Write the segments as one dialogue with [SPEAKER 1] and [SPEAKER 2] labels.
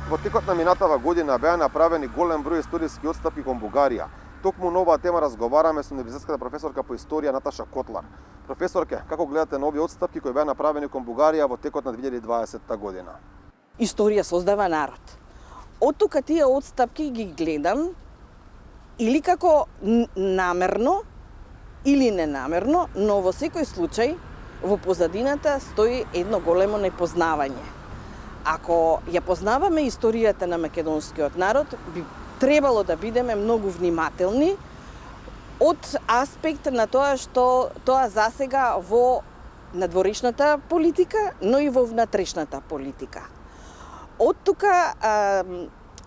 [SPEAKER 1] Во текот на минатава година беа направени голем број историски отстапи кон Бугарија. Токму на оваа тема разговараме со универзитетската професорка по историја Наташа Котлар. Професорке, како гледате на овие отстапки кои беа направени кон Бугарија во текот на 2020 година?
[SPEAKER 2] Историја создава народ. Од тука тие отстапки ги гледам или како намерно или ненамерно, но во секој случај во позадината стои едно големо непознавање. Ако ја познаваме историјата на македонскиот народ, би требало да бидеме многу внимателни од аспект на тоа што тоа засега во надворешната политика, но и во внатрешната политика. Од тука,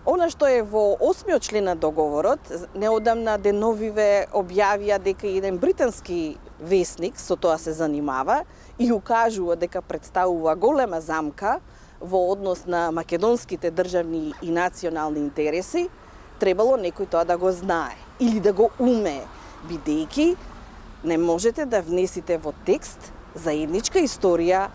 [SPEAKER 2] она што е во 8 член на договорот, неодамна деновиве објавија дека еден британски весник со тоа се занимава и укажува дека представува голема замка во однос на македонските државни и национални интереси, требало некој тоа да го знае или да го умее, бидејќи не можете да внесите во текст заедничка историја,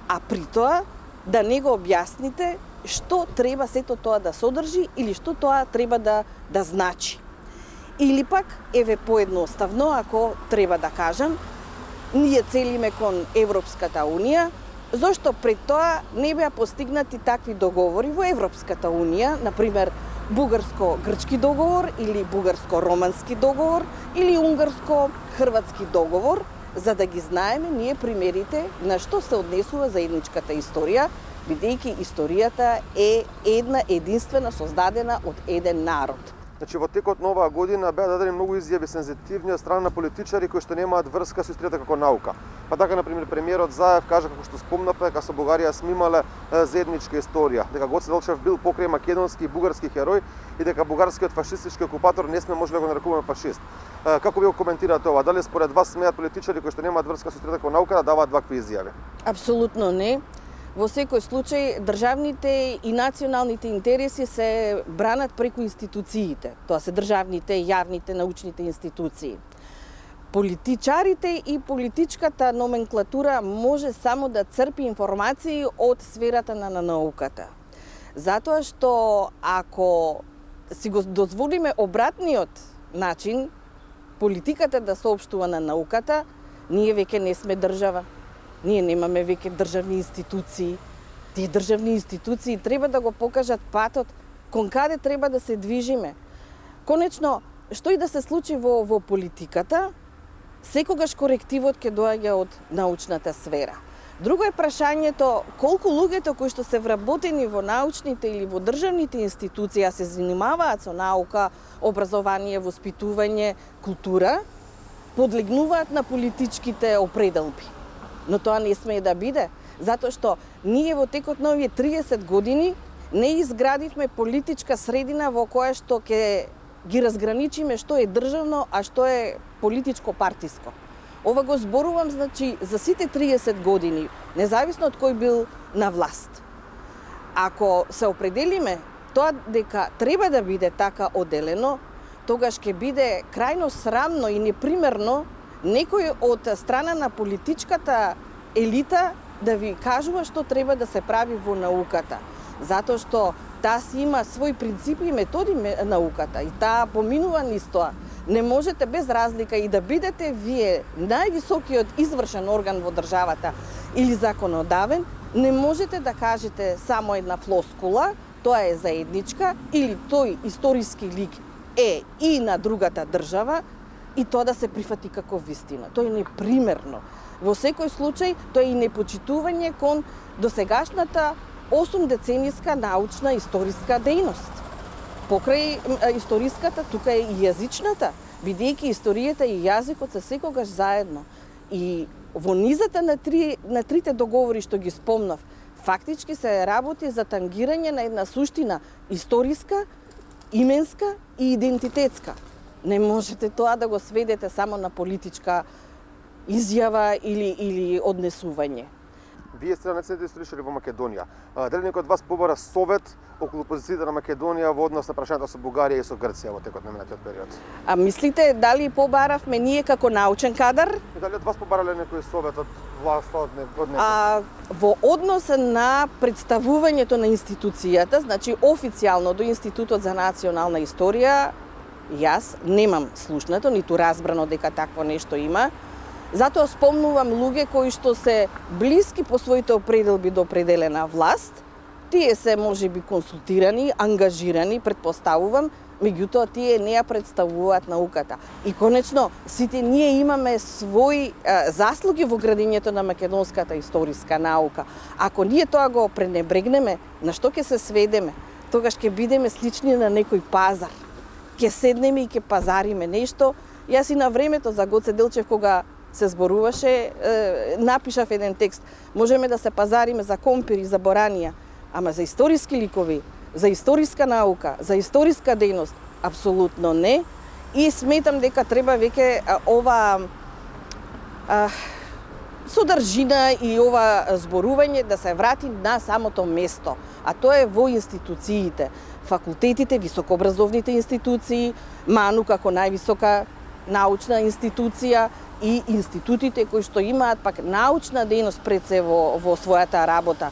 [SPEAKER 2] а при тоа да не го објасните што треба сето тоа да содржи или што тоа треба да значи. Или пак, еве поедноставно, ако треба да кажам, ние целиме кон Европската Унија, зошто пред тоа не беа постигнати такви договори во Европската Унија, например бугарско-грчки договор или бугарско-романски договор или унгарско-хрватски договор, за да ги знаеме ние примерите на што се однесува заедничката историја, бидејќи историјата е една единствена создадена од еден народ.
[SPEAKER 1] Значи, во текот на оваа година беа дадени многу изјави сензитивни од страна на политичари кои што немаат врска со историјата како наука. Па така, например, премиерот Заев кажа, како што спомнавте, дека со Бугарија сме имале заедничка историја, дека Гоце Делчев бил покрај македонски и бугарски херој и дека бугарскиот фашистички окупатор не сме можеле да го нарекуваме фашист. Како ви го коментирате ова? Дали според вас смеат политичари кои што немаат врска со историјата како наука да даваат вакви изјави?
[SPEAKER 2] Апсолутно не. Во секој случај, државните и националните интереси се бранат преку институциите. Тоа се државните, јавните, научните институции. Политичарите и политичката номенклатура може само да црпи информации од сферата на науката. Затоа што ако си го дозволиме обратниот начин, политиката да соопштува на науката, ние веќе не сме држава. Ние немаме веќе државни институции. Тие државни институции треба да го покажат патот кон каде треба да се движиме. Конечно, што и да се случи во политиката, секогаш корективот ќе доаѓа од научната сфера. Друго е прашањето колку луѓето кои што се вработени во научните или во државните институции, а се занимаваат со наука, образование, воспитување, култура, подлегнуваат на политичките определби. Но тоа не смее да биде, затоа што ние во текот на овие 30 години не изградивме политичка средина во која што ќе ги разграничиме што е државно, а што е политичко-партиско. Ова го зборувам, значи, за сите 30 години, независно од кој бил на власт. Ако се определиме тоа дека треба да биде така оделено, тогаш ќе биде крајно срамно и непримерно некој од страна на политичката елита да ви кажува што треба да се прави во науката. Затоа што таа си има свои принципи и методи науката и таа поминува низ тоа. Не можете без разлика и да бидете вие највисокиот извршен орган во државата или законодавен, не можете да кажете само една флоскула, тоа е заедничка, или тој историски лик е и на другата држава, и тоа да се прифати како вистина. Тоа е непримерно. Во секој случај, тоа е и непочитување кон досегашната 8-деценијска научна историска дејност. Покрај историската, тука е и јазичната, бидејќи историјата и јазикот се секогаш заедно. И во низата на трите договори што ги спомнав, фактички се работи за тангирање на една суштина историска, именска и идентитетска. Не можете тоа да го сведете само на политичка изјава или однесување.
[SPEAKER 1] Вие сте националните историчари во Македонија. Дали некој од вас побара совет околу позицијата на Македонија во однос на прашањата со Бугарија и со Грција во текот на минатиот период?
[SPEAKER 2] А мислите дали побаравме ние како научен кадар?
[SPEAKER 1] И дали од вас побарале некој совет власта од некој?
[SPEAKER 2] Во однос на представувањето на институцијата, значи официјално до Институтот за национална историја, јас немам слушнато, ниту разбрано дека такво нешто има. Затоа спомнувам луѓе кои што се блиски по своите определби до определена власт. Тие се можеби консултирани, ангажирани, предпоставувам, меѓутоа тие не ја представуваат науката. И конечно, сите ние имаме свои заслуги во градењето на македонската историска наука. Ако ние тоа го пренебрегнеме, на што ќе се сведеме? Тогаш ќе бидеме слични на некој пазар. Ќе седнеме и ќе пазариме нешто. Јас и на времето за Гоце Делчев, кога се зборуваше, напишав еден текст. Можеме да се пазариме за компири, за боранија, ама за историски ликови, за историска наука, за историска дејност, апсолутно не. И сметам дека треба веќе ова содржина и ова зборување да се врати на самото место, а тоа е во институциите, факултетите, високообразовните институции, МАНУ како највисока научна институција и институтите кои што имаат пак научна дејност пред се во својата работа.